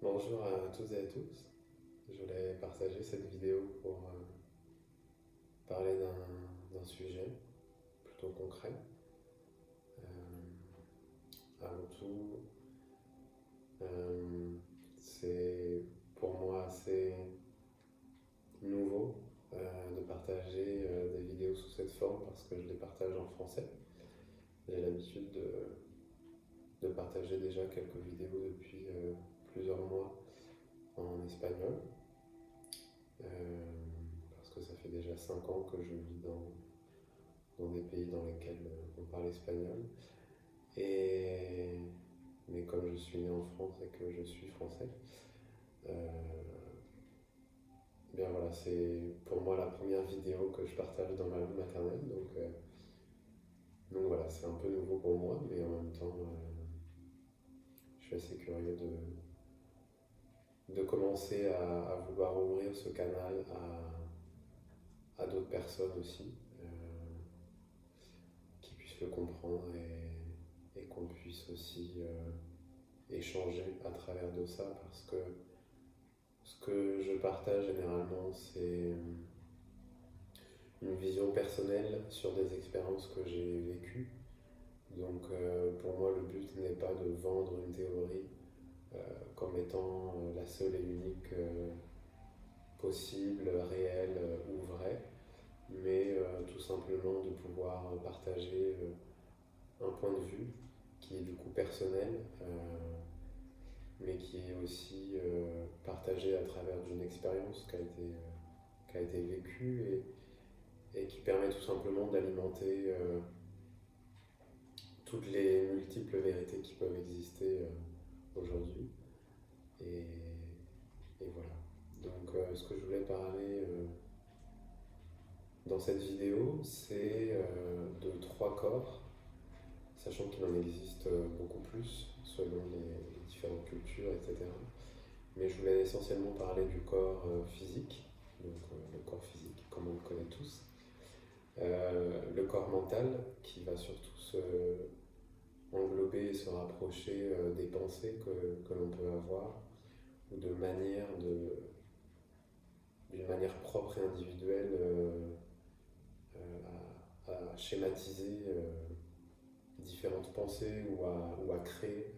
Bonjour à toutes et à tous. Je voulais partager cette vidéo pour parler d'un sujet plutôt concret. Avant tout, c'est pour moi assez nouveau de partager des vidéos sous cette forme parce que je les partage en français. J'ai l'habitude de partager déjà quelques vidéos depuis plusieurs mois en espagnol. Parce que ça fait déjà 5 ans que je vis dans des pays dans lesquels on parle espagnol. Et, mais comme je suis né en France et que je suis français, bien voilà, c'est pour moi la première vidéo que je partage dans ma langue maternelle. Donc voilà, c'est un peu nouveau pour moi, mais en même temps, je suis assez curieux de commencer à vouloir ouvrir ce canal à d'autres personnes aussi, qui puissent le comprendre et qu'on puisse aussi échanger à travers de ça, parce que ce que je partage généralement, c'est une vision personnelle sur des expériences que j'ai vécues. Donc pour moi, le but n'est pas de vendre une théorie comme étant la seule et unique possible, réelle ou vraie, mais tout simplement de pouvoir partager un point de vue qui est du coup personnel, mais qui est aussi partagé à travers d'une expérience qui a été vécue et qui permet tout simplement d'alimenter toutes les multiples vérités qui peuvent exister aujourd'hui. Et, et voilà. Donc ce que je voulais parler dans cette vidéo, c'est de 3 corps, sachant qu'il en existe beaucoup plus selon les différentes cultures, etc. Mais je voulais essentiellement parler du corps physique, donc le corps physique comme on le connaît tous, le corps mental qui va surtout englober et se rapprocher des pensées que l'on peut avoir ou d'une manière propre et individuelle à schématiser différentes pensées ou à créer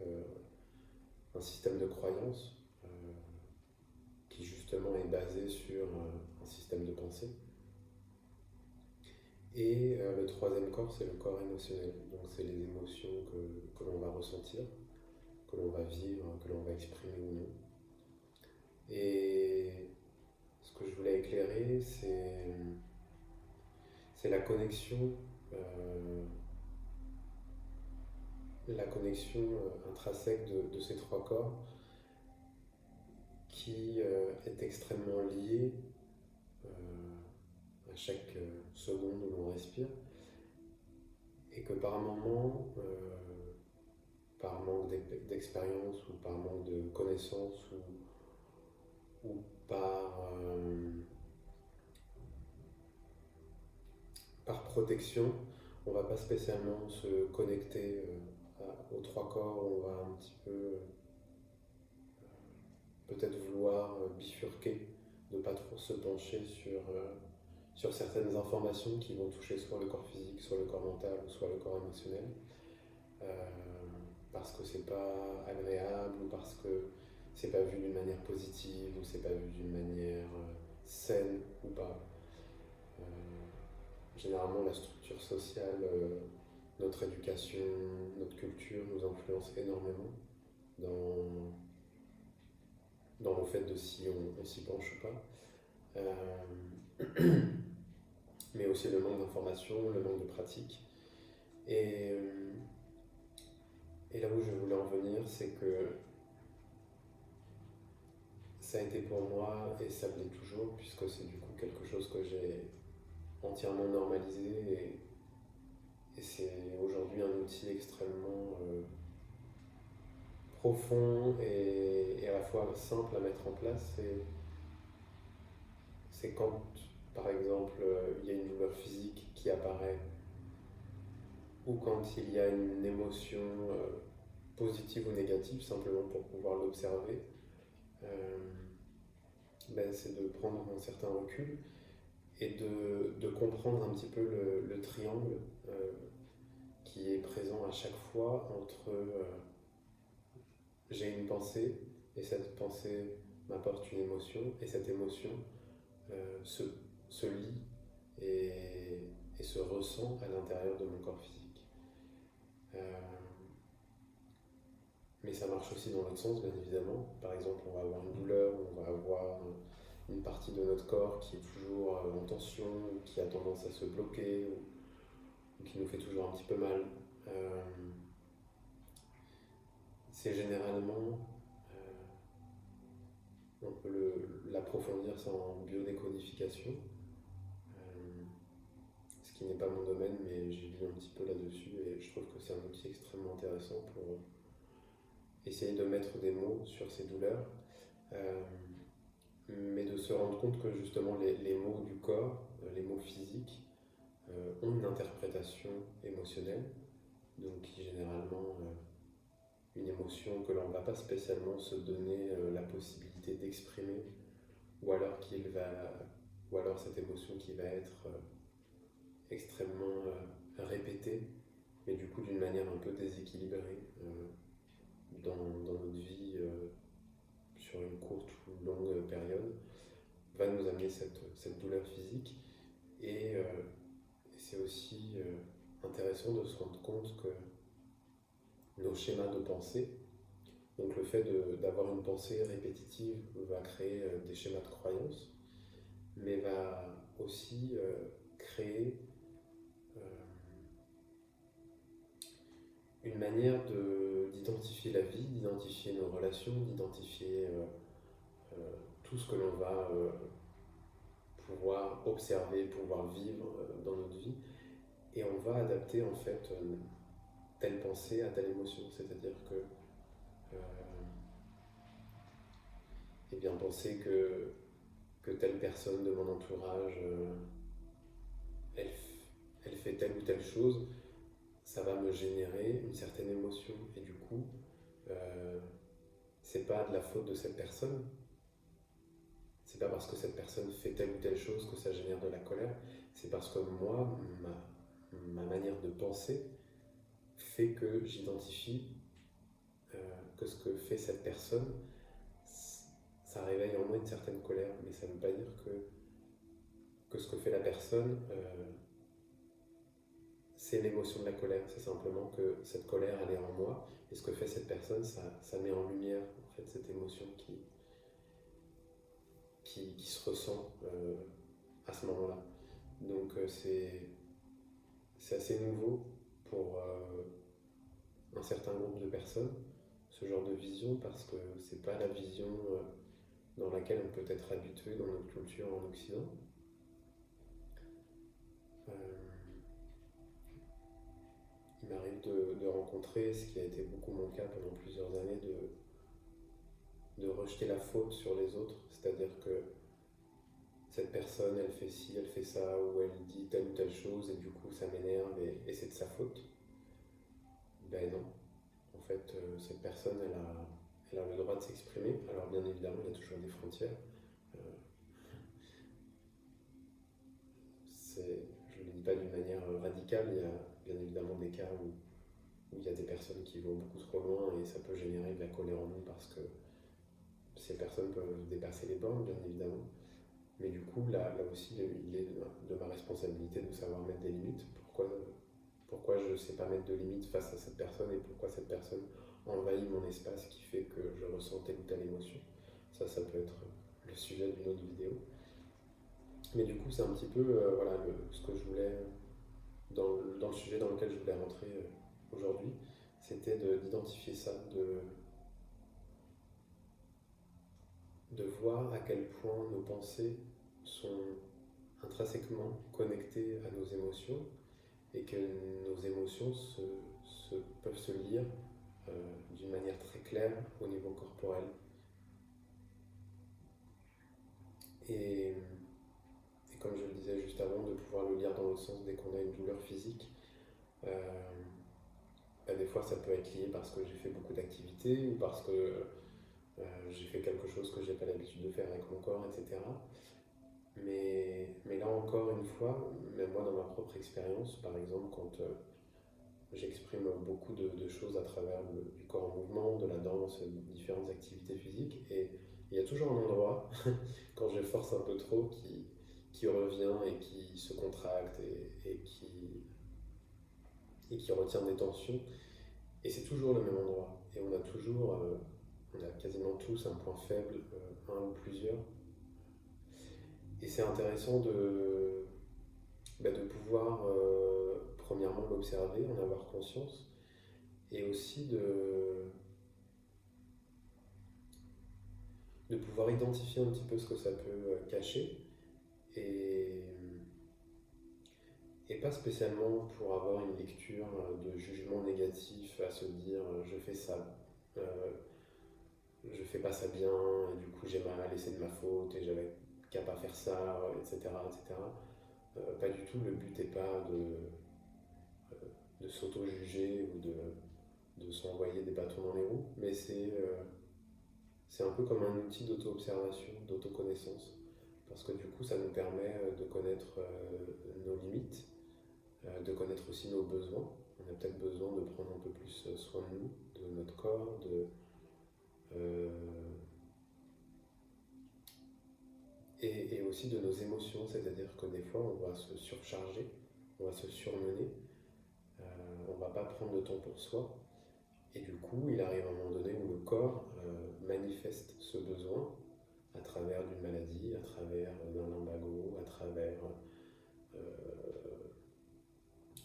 un système de croyance qui justement est basé sur un système de pensée. Et le troisième corps, c'est le corps émotionnel. Donc c'est les émotions que l'on va ressentir, que l'on va vivre, que l'on va exprimer ou non. Et ce que je voulais éclairer, c'est la connexion intrinsèque de ces 3 corps qui est extrêmement liée à chaque seconde où l'on respire, et que par moment, par manque d'expérience ou par manque de connaissances ou par protection, on ne va pas spécialement se connecter aux 3 corps. On va un petit peu peut-être vouloir bifurquer, ne pas trop se pencher sur certaines informations qui vont toucher soit le corps physique, soit le corps mental, ou soit le corps émotionnel, parce que c'est pas agréable, ou parce que c'est pas vu d'une manière positive, ou c'est pas vu d'une manière saine ou pas. Généralement, la structure sociale, notre éducation, notre culture nous influence énormément dans, dans le fait de si on s'y penche ou pas. Mais aussi le manque d'information, le manque de pratique. Et là où je voulais en venir, c'est que ça a été pour moi, et ça l'est toujours, puisque c'est du coup quelque chose que j'ai entièrement normalisé, et c'est aujourd'hui un outil extrêmement profond et à la fois simple à mettre en place. C'est quand, par exemple, il y a une douleur physique qui apparaît, ou quand il y a une émotion positive ou négative, simplement pour pouvoir l'observer, euh, c'est de prendre un certain recul et de comprendre un petit peu le triangle qui est présent à chaque fois entre j'ai une pensée et cette pensée m'apporte une émotion et cette émotion se lie et se ressent à l'intérieur de mon corps physique. Euh, mais ça marche aussi dans l'autre sens, bien évidemment. Par exemple, on va avoir une douleur, on va avoir une partie de notre corps qui est toujours en tension, ou qui a tendance à se bloquer, ou qui nous fait toujours un petit peu mal. Euh, c'est généralement, on peut l'approfondir ça en biodécodification, ce qui n'est pas mon domaine, mais j'ai lu un petit peu là-dessus et je trouve que c'est un outil extrêmement intéressant pour essayer de mettre des mots sur ces douleurs, euh, mais de se rendre compte que justement les mots du corps, les mots physiques, ont une interprétation émotionnelle, donc qui généralement une émotion que l'on ne va pas spécialement se donner la possibilité d'exprimer, ou alors ou alors cette émotion qui va être extrêmement répétée, mais du coup d'une manière un peu déséquilibrée dans notre vie sur une courte ou longue période, va nous amener cette douleur physique. Et c'est aussi intéressant de se rendre compte que nos schémas de pensée, donc le fait d'avoir une pensée répétitive va créer des schémas de croyance, mais va aussi créer une manière d'identifier la vie, d'identifier nos relations, d'identifier tout ce que l'on va pouvoir observer, pouvoir vivre dans notre vie. Et on va adapter en fait telle pensée à telle émotion. C'est-à-dire que eh bien, penser que telle personne de mon entourage, elle, elle fait telle ou telle chose, ça va me générer une certaine émotion. Et du coup, euh, c'est pas de la faute de cette personne. C'est pas parce que cette personne fait telle ou telle chose que ça génère de la colère. C'est parce que moi, ma manière de penser fait que j'identifie que ce que fait cette personne, ça réveille en moi une certaine colère. Mais ça ne veut pas dire que ce que fait la personne, c'est l'émotion de la colère. C'est simplement que cette colère, elle est en moi. Et ce que fait cette personne, ça met en lumière en fait, cette émotion qui se ressent à ce moment-là. Donc c'est assez nouveau pour un certain groupe de personnes, ce genre de vision, parce que c'est pas la vision dans laquelle on peut être habitué dans notre culture en Occident. Euh, il m'arrive de rencontrer, ce qui a été beaucoup mon cas pendant plusieurs années, de rejeter la faute sur les autres, c'est-à-dire que cette personne, elle fait ci, elle fait ça, ou elle dit telle ou telle chose, et du coup ça m'énerve, et c'est de sa faute. Ben non, en fait, cette personne, elle a le droit de s'exprimer. Alors bien évidemment, il y a toujours des frontières. Euh, je ne le dis pas d'une manière radicale, il y a bien évidemment des cas où il y a des personnes qui vont beaucoup trop loin et ça peut générer de la colère en nous parce que ces personnes peuvent dépasser les bornes, bien évidemment. Mais du coup, là aussi, il est de ma responsabilité de savoir mettre des limites. Pourquoi je ne sais pas mettre de limites face à cette personne et pourquoi cette personne envahit mon espace qui fait que je ressens telle ou telle émotion. Ça peut être le sujet d'une autre vidéo. Mais du coup, c'est un petit peu voilà, ce que je voulais, dans le sujet dans lequel je voulais rentrer aujourd'hui, c'était d'identifier ça, de voir à quel point nos pensées sont intrinsèquement connectées à nos émotions et que nos émotions peuvent se lire d'une manière très claire au niveau corporel. Et comme je le disais juste avant, de pouvoir le lire dans l'autre sens dès qu'on a une douleur physique. Des fois, ça peut être lié parce que j'ai fait beaucoup d'activités ou parce que j'ai fait quelque chose que j'ai pas l'habitude de faire avec mon corps, etc. Mais là encore une fois, même moi dans ma propre expérience, par exemple, quand j'exprime beaucoup de choses à travers du corps en mouvement, de la danse, différentes activités physiques, et il y a toujours un endroit, quand je force un peu trop, qui revient et qui se contracte et qui retient des tensions. Et c'est toujours le même endroit. Et on a toujours, on a quasiment tous un point faible, un ou plusieurs. Et c'est intéressant de pouvoir, premièrement, l'observer, en avoir conscience, et aussi de pouvoir identifier un petit peu ce que ça peut cacher, et, et pas spécialement pour avoir une lecture de jugement négatif à se dire je fais ça, euh, je fais pas ça bien, et du coup j'ai mal, et c'est de ma faute, et j'avais qu'à pas faire ça, etc. etc. Pas du tout, le but n'est pas de s'auto-juger ou de s'envoyer des bâtons dans les roues, mais c'est un peu comme un outil d'auto-observation, d'auto-connaissance, parce que du coup ça nous permet de connaître nos limites, de connaître aussi nos besoins. On a peut-être besoin de prendre un peu plus soin de nous, de notre corps, euh, et aussi de nos émotions, c'est-à-dire que des fois on va se surcharger, on va se surmener, on ne va pas prendre de temps pour soi, et du coup il arrive un moment donné où le corps manifeste ce besoin à travers d'une maladie, à travers d'un lumbago, à travers euh,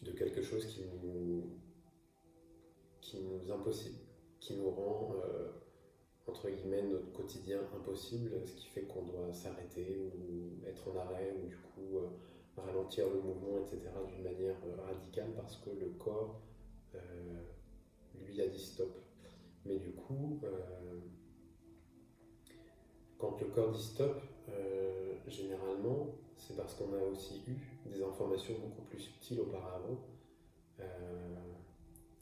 de quelque chose qui nous impossible, qui nous rend entre guillemets notre quotidien impossible, ce qui fait qu'on doit s'arrêter ou être en arrêt ou du coup ralentir le mouvement, etc. d'une manière radicale parce que le corps euh, lui a dit stop. Mais du coup, quand le corps dit stop, généralement, c'est parce qu'on a aussi eu des informations beaucoup plus subtiles auparavant euh,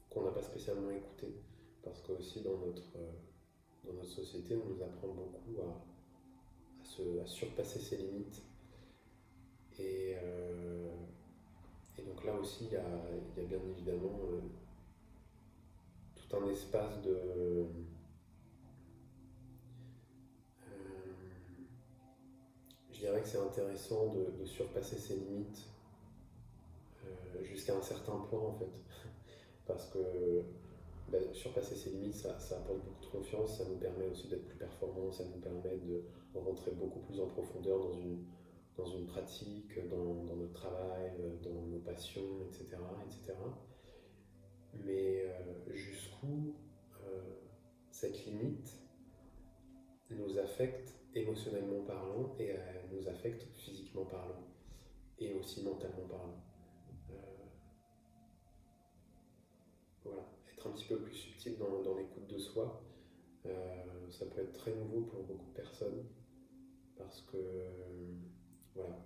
qu'on n'a pas spécialement écoutées. Parce que aussi dans notre société, on nous apprend beaucoup à surpasser ses limites. Et, euh, et donc là aussi, il y a bien évidemment tout un espace je dirais que c'est intéressant de surpasser ses limites jusqu'à un certain point en fait. Parce que surpasser ses limites, ça apporte beaucoup de confiance, ça nous permet aussi d'être plus performants, ça nous permet de rentrer beaucoup plus en profondeur dans une pratique, dans notre travail, dans nos passions, etc. etc. Mais jusqu'où cette limite nous affecte émotionnellement parlant et nous affecte physiquement parlant et aussi mentalement parlant. Euh, voilà, être un petit peu plus subtil dans l'écoute de soi, ça peut être très nouveau pour beaucoup de personnes parce que voilà,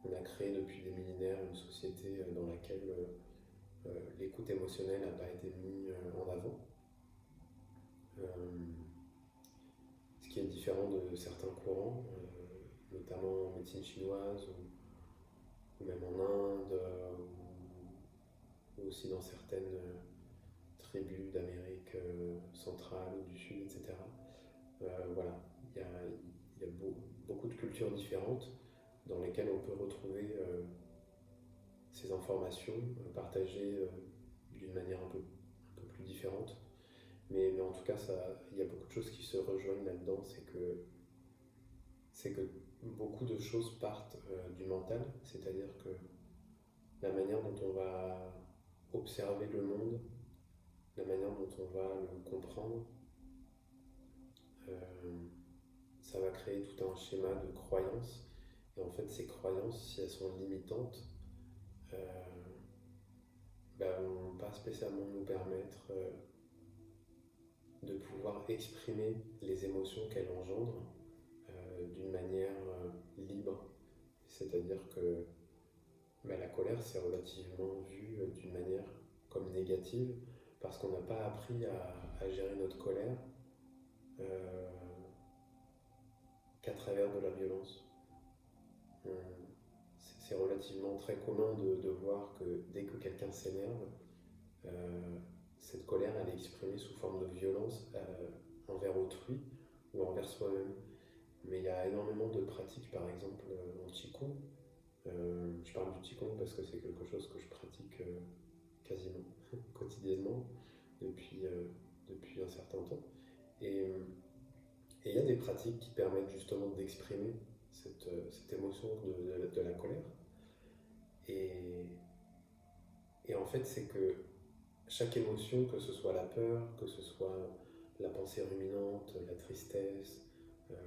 on a créé depuis des millénaires une société dans laquelle l'écoute émotionnelle n'a pas été mise en avant. Ce qui est différent de certains courants, notamment en médecine chinoise ou même en Inde ou aussi dans certaines tribus d'Amérique centrale ou du Sud, etc. Voilà, il y a beaucoup de cultures différentes dans lesquelles on peut retrouver ces informations partagées d'une manière un peu plus différente. Mais en tout cas, il y a beaucoup de choses qui se rejoignent là-dedans. C'est que beaucoup de choses partent du mental, c'est-à-dire que la manière dont on va observer le monde, la manière dont on va le comprendre, euh, ça va créer tout un schéma de croyances. Et en fait, ces croyances, si elles sont limitantes, euh, vont pas spécialement nous permettre de pouvoir exprimer les émotions qu'elles engendrent d'une manière libre. C'est-à-dire que la colère, c'est relativement vu d'une manière comme négative parce qu'on n'a pas appris à gérer notre colère euh, qu'à travers de la violence. C'est relativement très commun de voir que dès que quelqu'un s'énerve, euh, cette colère elle est exprimée sous forme de violence envers autrui ou envers soi-même. Mais il y a énormément de pratiques, par exemple en Qigong. Je parle du Qigong parce que c'est quelque chose que je pratique quasiment quotidiennement depuis un certain temps. Et il y a des pratiques qui permettent justement d'exprimer cette émotion de la colère. Et, et en fait, c'est que chaque émotion, que ce soit la peur, que ce soit la pensée ruminante, la tristesse,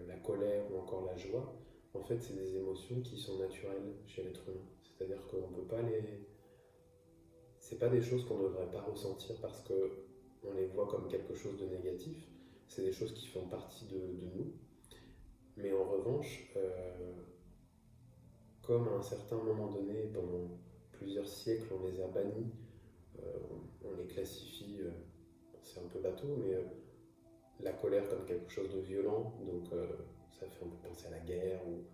la colère ou encore la joie, en fait, c'est des émotions qui sont naturelles chez l'être humain. C'est-à-dire qu'on ne peut pas les... C'est pas des choses qu'on ne devrait pas ressentir parce qu'on les voit comme quelque chose de négatif. C'est des choses qui font partie de nous. Mais en revanche, comme à un certain moment donné, pendant plusieurs siècles, on les a bannis, on les classifie, c'est un peu bateau, mais la colère comme quelque chose de violent, donc ça fait un peu penser à la guerre ou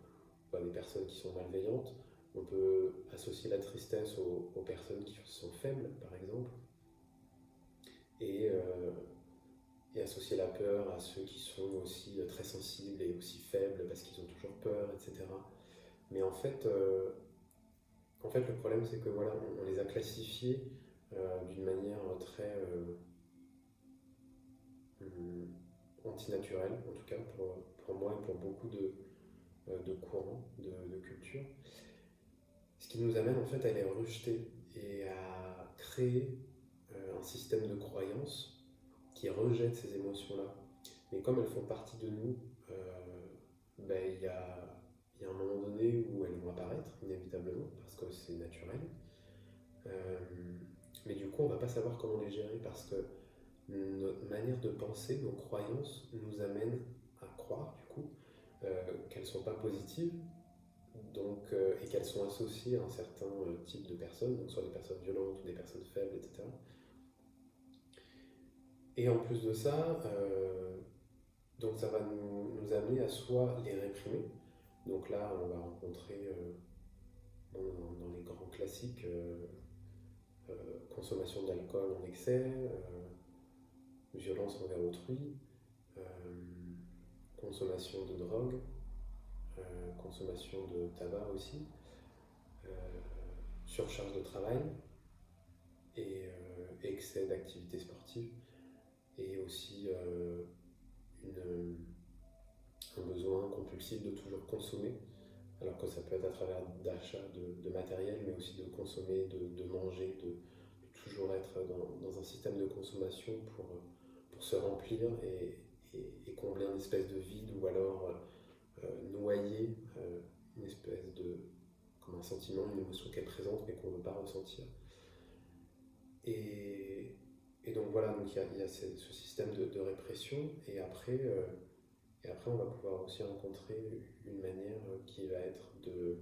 à des personnes qui sont malveillantes. On peut associer la tristesse aux personnes qui sont faibles, par exemple, et, euh, et associer la peur à ceux qui sont aussi très sensibles et aussi faibles parce qu'ils ont toujours peur, etc. Mais en fait le problème c'est que voilà, on les a classifiés d'une manière très antinaturelle, en tout cas pour moi et pour beaucoup de courants, de culture. Ce qui nous amène en fait à les rejeter et à créer un système de croyance qui rejette ces émotions-là. Mais comme elles font partie de nous, ben, il y a un moment donné où elles vont apparaître, inévitablement, parce que c'est naturel. Euh, mais du coup, on ne va pas savoir comment les gérer parce que notre manière de penser, nos croyances nous amènent à croire, du coup, qu'elles ne sont pas positives donc, et qu'elles sont associées à un certain type de personnes, donc soit des personnes violentes ou des personnes faibles, etc. Et en plus de ça, donc ça va nous amener à soit les réprimer, donc là on va rencontrer dans les grands classiques consommation d'alcool en excès, violence envers autrui, euh, consommation de drogue, consommation de tabac aussi, euh, surcharge de travail et excès d'activité sportive et aussi un besoin compulsif de toujours consommer, alors que ça peut être à travers d'achat de matériel, mais aussi de consommer, de manger, de toujours être dans un système de consommation pour se remplir et combler une espèce de vide ou alors noyer une espèce de, comme un sentiment, une émotion qui est présente mais qu'on ne veut pas ressentir. Et, et donc voilà, donc il y a ce système de répression et après on va pouvoir aussi rencontrer une manière qui va être de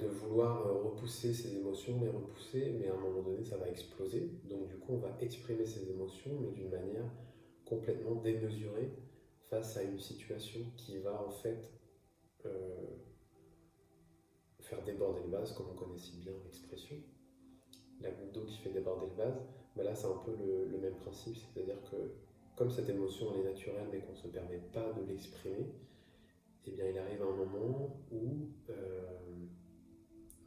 vouloir repousser ses émotions, les repousser, mais à un moment donné ça va exploser. Donc du coup on va exprimer ses émotions mais d'une manière complètement démesurée face à une situation qui va en fait euh, faire déborder le vase, comme on connaît si bien l'expression. La goutte d'eau qui fait déborder le vase, ben là c'est un peu le même principe, c'est-à-dire que comme cette émotion elle est naturelle mais qu'on ne se permet pas de l'exprimer, eh bien il arrive un moment où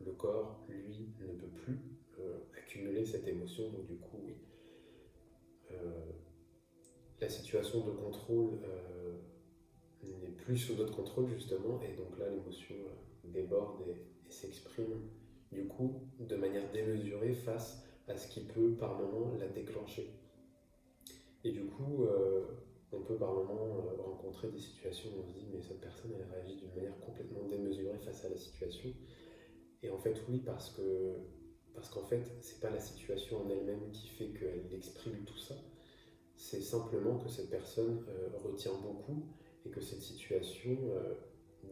le corps, lui, ne peut plus accumuler cette émotion, donc du coup, oui, la situation de contrôle n'est plus sous notre contrôle justement, et donc là l'émotion déborde et s'exprime du coup de manière démesurée face à ce qui peut par moment la déclencher. Et du coup, on peut par moment rencontrer des situations où on se dit mais cette personne elle réagit d'une manière complètement démesurée face à la situation. Et en fait oui parce qu'en fait c'est pas la situation en elle-même qui fait qu'elle exprime tout ça, c'est simplement que cette personne retient beaucoup et que cette situation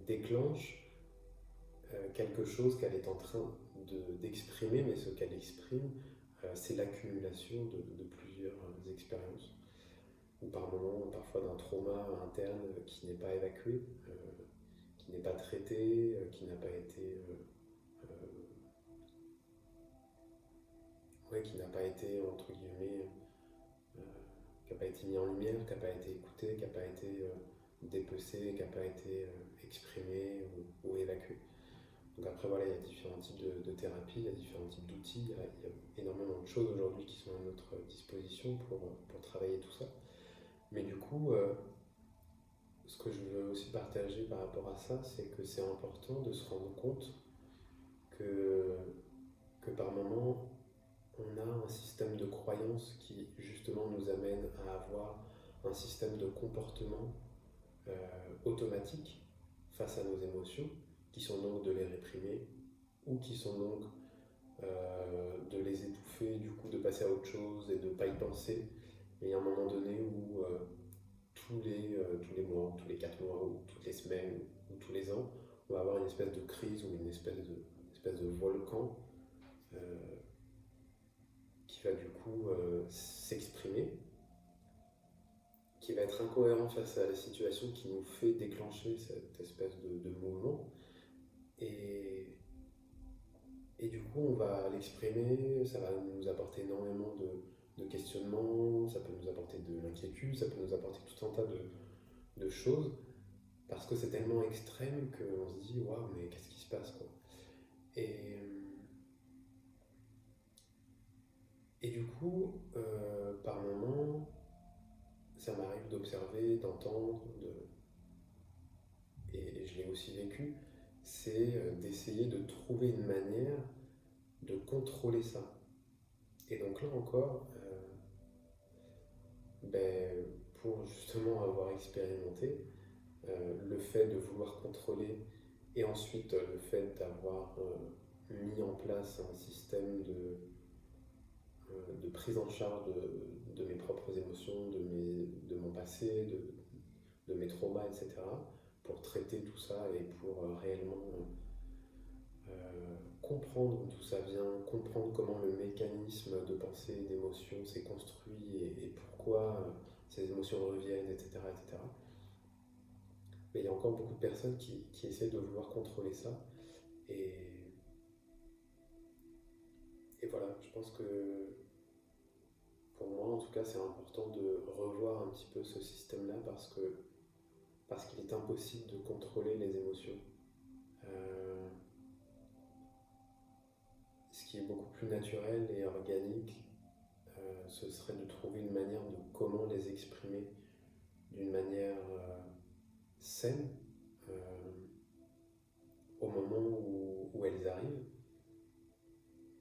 déclenche quelque chose qu'elle est en train d'exprimer, mais ce qu'elle exprime, c'est l'accumulation de plusieurs expériences. ou par moments parfois d'un trauma interne qui n'est pas évacué, qui n'est pas traité, qui n'a pas été qui n'a pas été entre guillemets euh, qui n'a pas été mis en lumière, qui n'a pas été écouté, qui n'a pas été dépecé, qui n'a pas été exprimé ou évacué. Donc après voilà, il y a différents types de thérapies, il y a différents types d'outils, il y a énormément de choses aujourd'hui qui sont à notre disposition pour travailler tout ça. Mais du coup, ce que je veux aussi partager par rapport à ça, c'est que c'est important de se rendre compte que, que par moment, on a un système de croyance qui justement nous amène à avoir un système de comportement automatique face à nos émotions, qui sont donc de les réprimer ou qui sont donc de les étouffer, du coup de passer à autre chose et de ne pas y penser. Et il y a un moment donné où tous les mois, tous les 4 mois, ou toutes les semaines, ou tous les ans, on va avoir une espèce de crise ou une espèce de volcan euh, qui va du coup s'exprimer, qui va être incohérent face à la situation qui nous fait déclencher cette espèce de mouvement. Et, et du coup, on va l'exprimer, ça va nous apporter énormément de questionnements, ça peut nous apporter de l'inquiétude, ça peut nous apporter tout un tas de choses, parce que c'est tellement extrême qu'on se dit waouh, mais qu'est-ce qui se passe quoi. Et, et du coup, par moments, ça m'arrive d'observer, d'entendre, et je l'ai aussi vécu, c'est d'essayer de trouver une manière de contrôler ça. Et donc là encore, ben, pour justement avoir expérimenté, le fait de vouloir contrôler et ensuite le fait d'avoir mis en place un système de prise en charge de mes propres émotions, de mon passé, de mes traumas, etc., pour traiter tout ça et pour réellement comprendre d'où ça vient, comprendre comment le mécanisme de pensée et d'émotion s'est construit et pourquoi ces émotions reviennent, etc., etc. Mais il y a encore beaucoup de personnes qui essaient de vouloir contrôler ça. Et, et voilà, je pense que pour moi, en tout cas, c'est important de revoir un petit peu ce système-là parce qu'il est impossible de contrôler les émotions. Euh, ce qui est beaucoup plus naturel et organique, ce serait de trouver une manière de comment les exprimer d'une manière saine euh, au moment où elles arrivent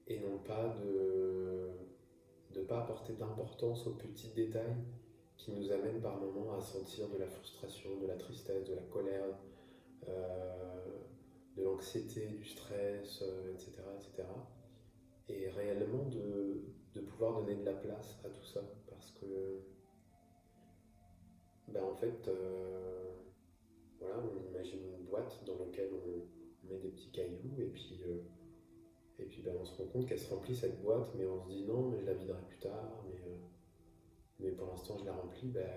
et non pas de ne pas apporter d'importance aux petits détails qui nous amènent par moments à sentir de la frustration, de la tristesse, de la colère, de l'anxiété, du stress, etc., etc. Et réellement de pouvoir donner de la place à tout ça parce que ben en fait voilà, on imagine une boîte dans laquelle on met des petits cailloux et puis ben, on se rend compte qu'elle se remplit cette boîte, mais on se dit non, mais je la viderai plus tard, mais pour l'instant je la remplis. Ben,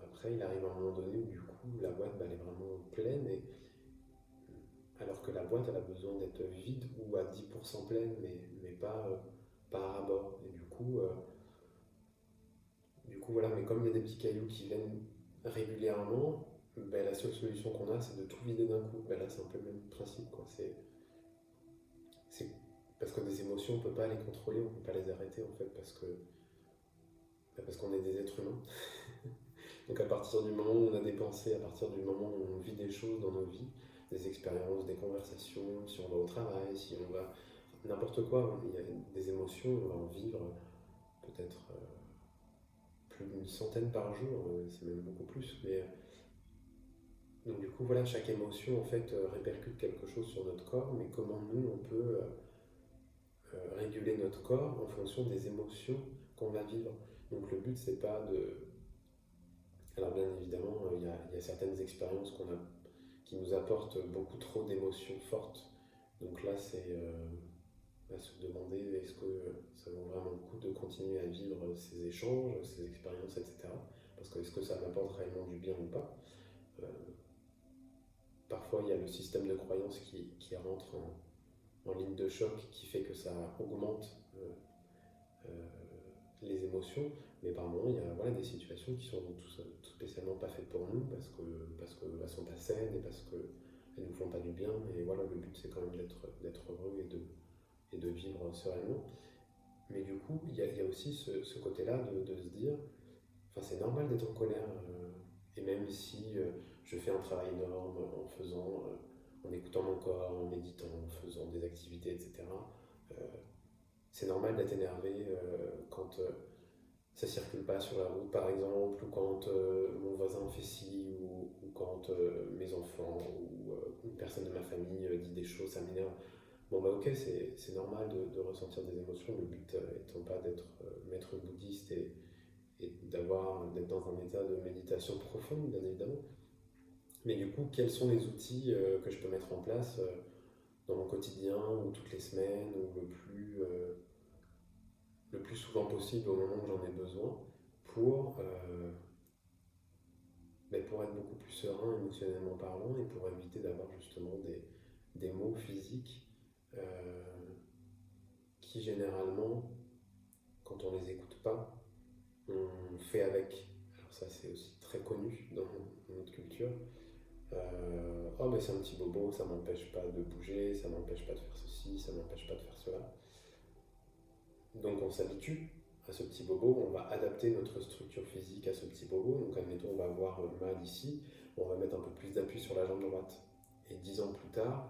après, il arrive un moment donné où du coup la boîte ben, elle est vraiment pleine, alors que la boîte elle a besoin d'être vide ou à 10% pleine, mais pas, pas à bord. Et du coup voilà, mais comme il y a des petits cailloux qui viennent régulièrement, ben, la seule solution qu'on a c'est de tout vider d'un coup. Ben, là c'est un peu le même principe quoi. C'est parce que des émotions, on ne peut pas les contrôler, on ne peut pas les arrêter en fait, parce qu'on est des êtres humains. Donc à partir du moment où on a des pensées, à partir du moment où on vit des choses dans nos vies, des expériences, des conversations, si on va au travail, si on va n'importe quoi, il y a des émotions, on va en vivre peut-être plus d'une centaine par jour, c'est même beaucoup plus. Mais donc du coup voilà, chaque émotion en fait répercute quelque chose sur notre corps, mais comment nous on peut réguler notre corps en fonction des émotions qu'on va vivre. Donc le but c'est pas de... Alors bien évidemment il y a certaines expériences qui nous apportent beaucoup trop d'émotions fortes. Donc là c'est à se demander est-ce que ça vaut vraiment le coup de continuer à vivre ces échanges, ces expériences, etc. parce que est-ce que ça m'apporte réellement du bien ou pas. Euh, Parfois, il y a le système de croyance qui rentre en ligne de choc, qui fait que ça augmente euh, les émotions, mais par moments, il y a voilà, des situations qui sont tout spécialement pas faites pour nous, parce qu'elles sont pas saines et parce qu'elles nous font pas du bien, et voilà, le but c'est quand même d'être heureux et de vivre sereinement. Mais du coup, il y a aussi ce côté-là de se dire, enfin c'est normal d'être en colère, et même si je fais un travail énorme en écoutant mon corps, en méditant, en faisant des activités, etc., euh, c'est normal d'être énervé quand ça circule pas sur la route, par exemple, ou quand mon voisin fait ci, ou quand mes enfants ou une personne de ma famille dit des choses, ça m'énerve. Bon, bah ok, c'est normal de ressentir des émotions, le but étant pas d'être maître bouddhiste et d'être dans un état de méditation profonde, bien évidemment. Mais du coup, quels sont les outils que je peux mettre en place dans mon quotidien, ou toutes les semaines, ou le plus souvent possible au moment où j'en ai besoin, pour, pour être beaucoup plus serein émotionnellement parlant, et pour éviter d'avoir justement des maux physiques euh, qui généralement, quand on les écoute pas, on fait avec. Alors ça c'est aussi très connu dans notre culture. Oh mais c'est un petit bobo, ça m'empêche pas de bouger, ça m'empêche pas de faire ceci, ça m'empêche pas de faire cela. Donc on s'habitue à ce petit bobo, on va adapter notre structure physique à ce petit bobo. Donc admettons, on va avoir mal ici, on va mettre un peu plus d'appui sur la jambe droite. Et 10 ans plus tard,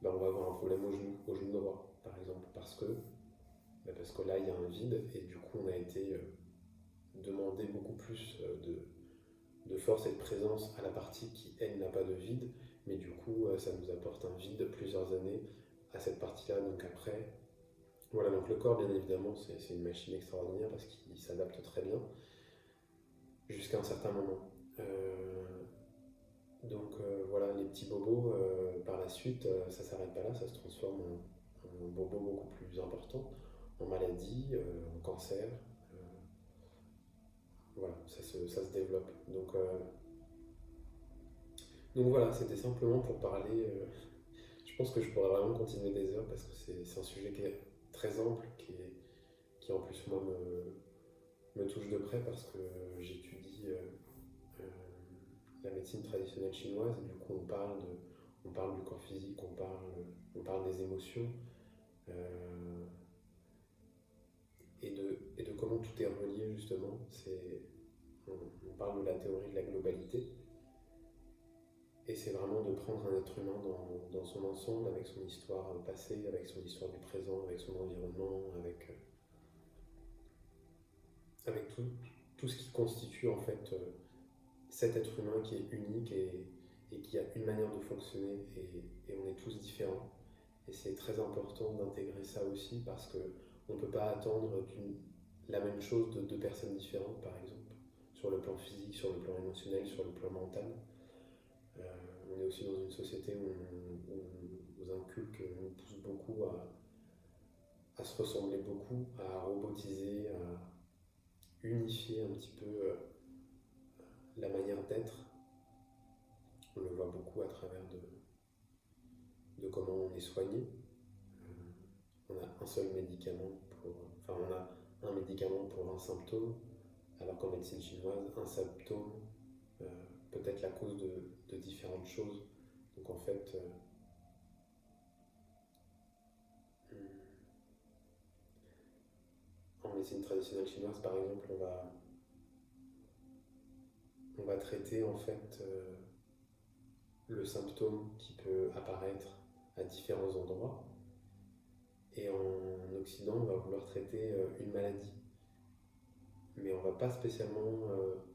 ben, on va avoir un problème au genou droit, par exemple, parce que là il y a un vide, et du coup on a été demandé beaucoup plus de force et de présence à la partie qui, elle, n'a pas de vide, mais du coup ça nous apporte un vide de plusieurs années à cette partie-là. Donc après, voilà, donc le corps, bien évidemment, c'est une machine extraordinaire parce qu'il s'adapte très bien jusqu'à un certain moment. Voilà, les petits bobos, par la suite, ça ne s'arrête pas là, ça se transforme en bobo beaucoup plus important, en maladie, en cancer. euh, voilà, ça se développe. Donc voilà, c'était simplement pour parler. Je pense que je pourrais vraiment continuer des heures parce que c'est un sujet qui est très ample, qui en plus moi me touche de près parce que j'étudie euh, la médecine traditionnelle chinoise, et du coup on parle du corps physique, on parle des émotions, euh, et de comment tout est relié justement. On parle de la théorie de la globalité, et c'est vraiment de prendre un être humain dans son ensemble, avec son histoire passée, avec son histoire du présent, avec son environnement, avec tout ce qui constitue en fait cet être humain qui est unique, et qui a une manière de fonctionner, et on est tous différents. Et c'est très important d'intégrer ça aussi, parce qu'on ne peut pas attendre la même chose de deux personnes différentes, par exemple, sur le plan physique, sur le plan émotionnel, sur le plan mental. On est aussi dans une société où on nous inculque, on nous pousse beaucoup à se ressembler beaucoup, à robotiser, à unifier un petit peu la manière d'être. On le voit beaucoup à travers de comment on est soigné. On a un seul médicament on a un médicament pour un symptôme, alors qu'en médecine chinoise, un symptôme euh, peut être la cause de différentes choses. Donc en fait, en médecine traditionnelle chinoise, par exemple, on va traiter en fait le symptôme qui peut apparaître à différents endroits. Et en Occident, on va vouloir traiter une maladie. Mais on ne va pas spécialement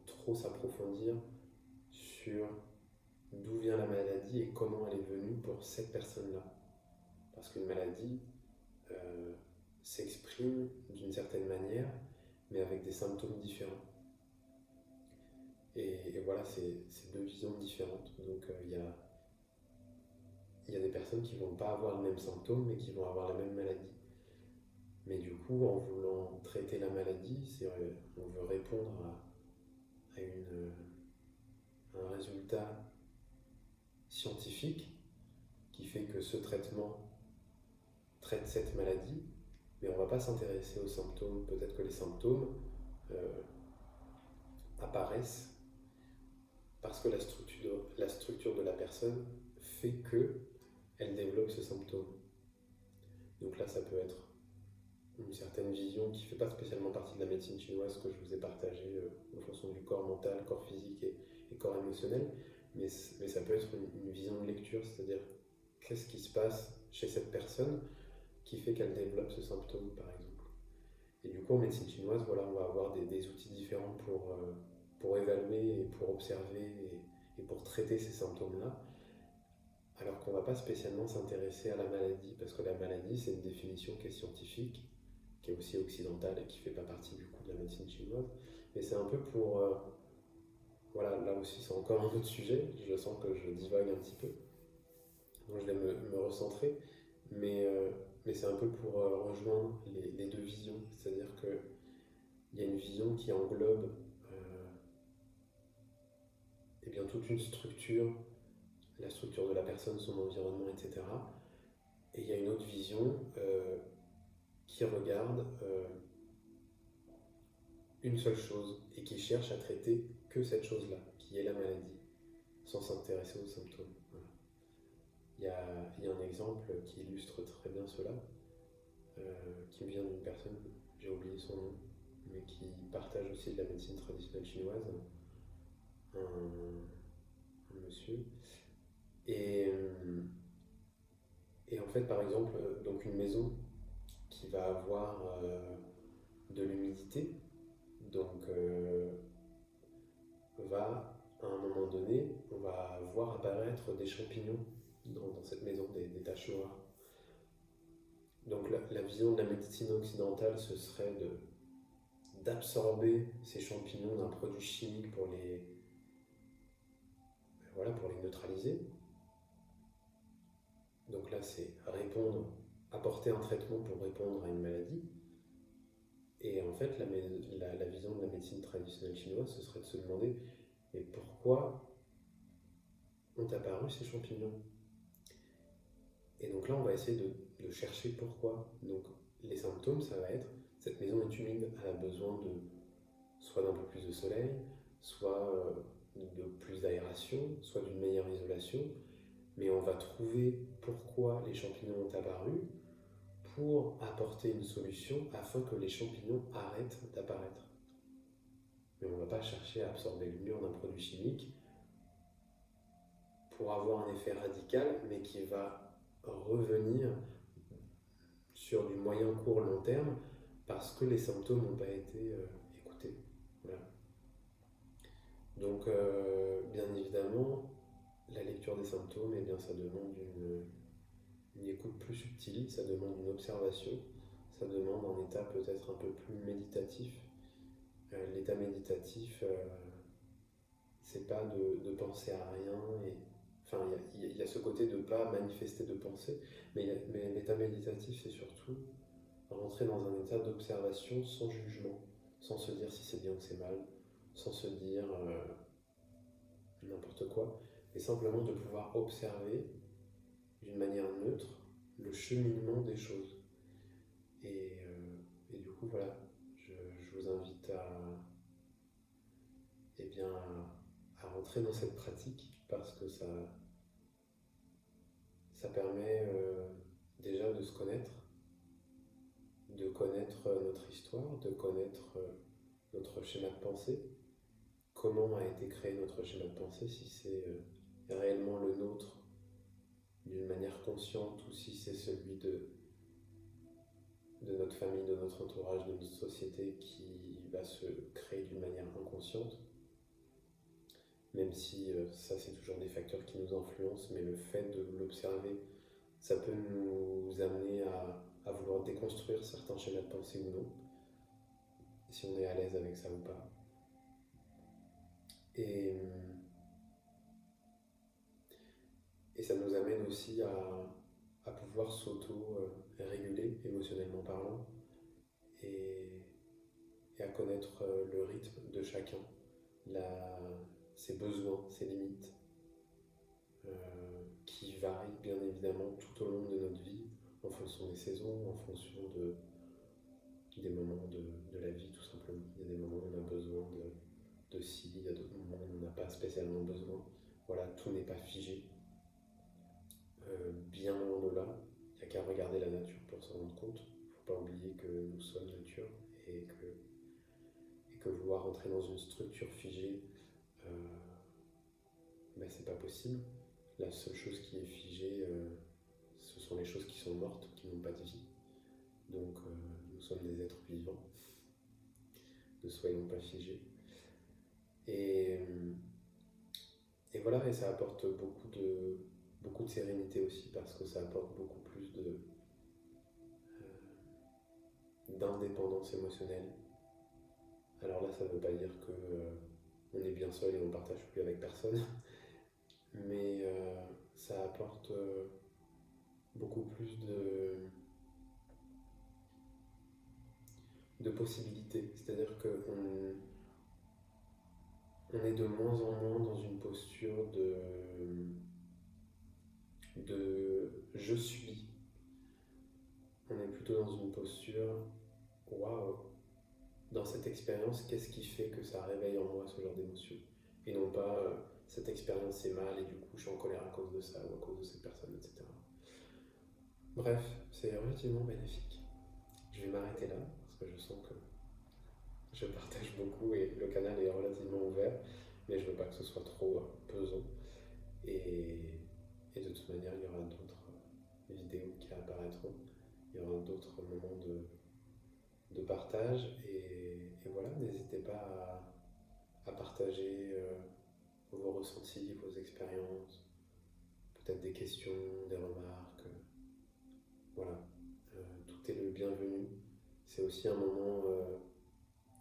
trop s'approfondir sur d'où vient la maladie et comment elle est venue pour cette personne-là. Parce qu'une maladie euh, s'exprime d'une certaine manière, mais avec des symptômes différents. Et voilà, c'est deux visions différentes. Donc il y a des personnes qui ne vont pas avoir le même symptôme, mais qui vont avoir la même maladie. Mais du coup, en voulant traiter la maladie, on veut répondre un résultat scientifique qui fait que ce traitement traite cette maladie, mais on ne va pas s'intéresser aux symptômes. Peut-être que les symptômes apparaissent parce que la structure de la personne fait qu'elle développe ce symptôme. Donc là, ça peut être une certaine vision qui ne fait pas spécialement partie de la médecine chinoise que je vous ai partagée en fonction du corps mental, corps physique et corps émotionnel, mais ça peut être une vision de lecture, c'est-à-dire qu'est-ce qui se passe chez cette personne qui fait qu'elle développe ce symptôme, par exemple. Et du coup, en médecine chinoise, voilà, on va avoir des outils différents pour évaluer et pour observer et pour traiter ces symptômes-là, alors qu'on ne va pas spécialement s'intéresser à la maladie, parce que la maladie, c'est une définition qui est scientifique, qui est aussi occidentale et qui ne fait pas partie du coup de la médecine chinoise. Mais c'est un peu pour... voilà, là aussi c'est encore un autre sujet, je sens que je divague un petit peu, donc je vais me recentrer, mais c'est un peu pour rejoindre les deux visions, c'est-à-dire qu'il y a une vision qui englobe eh bien, toute une structure, la structure de la personne, son environnement, etc. Et il y a une autre vision qui regarde une seule chose et qui cherche à traiter que cette chose-là, qui est la maladie, sans s'intéresser aux symptômes. Voilà. Il y a un exemple qui illustre très bien cela, qui me vient d'une personne, j'ai oublié son nom, mais qui partage aussi de la médecine traditionnelle chinoise, un monsieur. Et en fait, par exemple, donc une maison qui va avoir de l'humidité, donc va, à un moment donné, on va voir apparaître des champignons dans cette maison, des taches noires. Donc la vision de la médecine occidentale, ce serait d'absorber ces champignons d'un produit chimique pour pour les neutraliser. Donc là, c'est apporter un traitement pour répondre à une maladie. Et en fait, la vision de la médecine traditionnelle chinoise, ce serait de se demander mais pourquoi ont apparu ces champignons? Et donc là, on va essayer de chercher pourquoi. Donc les symptômes, ça va être cette maison est humide, elle a besoin soit d'un peu plus de soleil, soit de plus d'aération, soit d'une meilleure isolation. Mais on va trouver pourquoi les champignons ont apparu pour apporter une solution afin que les champignons arrêtent d'apparaître. Mais on ne va pas chercher à absorber le mur d'un produit chimique pour avoir un effet radical, mais qui va revenir sur du moyen, court, long terme parce que les symptômes n'ont pas été écoutés. Voilà. Donc, bien évidemment, la lecture des symptômes, eh bien, ça demande une écoute plus subtile, ça demande une observation, ça demande un état peut-être un peu plus méditatif. L'état méditatif, c'est pas de penser à rien. Enfin, il y a ce côté de ne pas manifester de pensée, mais l'état méditatif, c'est surtout rentrer dans un état d'observation sans jugement, sans se dire si c'est bien ou c'est mal, sans se dire n'importe quoi, mais simplement de pouvoir observer d'une manière neutre le cheminement des choses. Et du coup, voilà, je vous invite à rentrer dans cette pratique parce que ça permet déjà de se connaître, de connaître notre histoire, de connaître notre schéma de pensée, comment a été créé notre schéma de pensée, si c'est réellement le nôtre d'une manière consciente ou si c'est celui de notre famille, de notre entourage, de notre société qui va se créer d'une manière inconsciente. Même si ça c'est toujours des facteurs qui nous influencent, mais le fait de l'observer, ça peut nous amener à vouloir déconstruire certains schémas de pensée ou non, si on est à l'aise avec ça ou pas. Et ça nous amène aussi à pouvoir s'auto-réguler émotionnellement parlant et à connaître le rythme de chacun. ses besoins, ses limites, qui varient bien évidemment tout au long de notre vie, en fonction des saisons, en fonction des moments de la vie tout simplement. Il y a des moments où on a besoin de ci, il y a d'autres moments où on n'a pas spécialement besoin. Voilà, tout n'est pas figé. Bien loin de là, il n'y a qu'à regarder la nature pour s'en rendre compte. Il ne faut pas oublier que nous sommes nature et que vouloir entrer dans une structure figée, c'est pas possible. La seule chose qui est figée, ce sont les choses qui sont mortes, qui n'ont pas de vie. Donc nous sommes des êtres vivants. Ne soyons pas figés. Et voilà, et ça apporte beaucoup de sérénité aussi, parce que ça apporte beaucoup plus d'indépendance émotionnelle. Alors là, ça ne veut pas dire que on est bien seul et on ne partage plus avec personne, mais ça apporte beaucoup plus de possibilités. C'est-à-dire qu'on est de moins en moins dans une posture de je suis. On est plutôt dans une posture waouh, dans cette expérience, qu'est-ce qui fait que ça réveille en moi ce genre d'émotion? Et non pas cette expérience c'est mal et du coup je suis en colère à cause de ça ou à cause de cette personne, etc. Bref, c'est relativement bénéfique. Je vais m'arrêter là parce que je sens que je partage beaucoup et le canal est relativement ouvert, mais je veux pas que ce soit trop pesant. Et de toute manière, il y aura d'autres vidéos qui apparaîtront. Il y aura d'autres moments de partage. Et voilà, n'hésitez pas à partager vos ressentis, vos expériences, peut-être des questions, des remarques. Voilà, tout est le bienvenu. C'est aussi un moment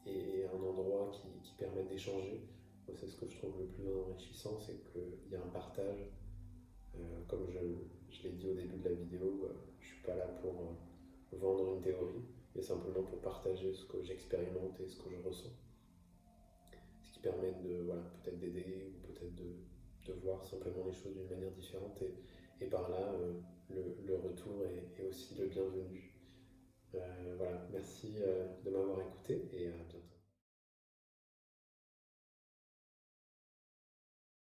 et un endroit qui permet d'échanger. Moi, c'est ce que je trouve le plus enrichissant, c'est qu'il y a un partage. Comme je l'ai dit au début de la vidéo, je ne suis pas là pour vendre une théorie, mais simplement pour partager ce que j'expérimente et ce que je ressens. Ce qui permet peut-être d'aider ou peut-être de voir simplement les choses d'une manière différente. Et par là, le retour est aussi le bienvenu. Voilà, merci de m'avoir écouté et à bientôt.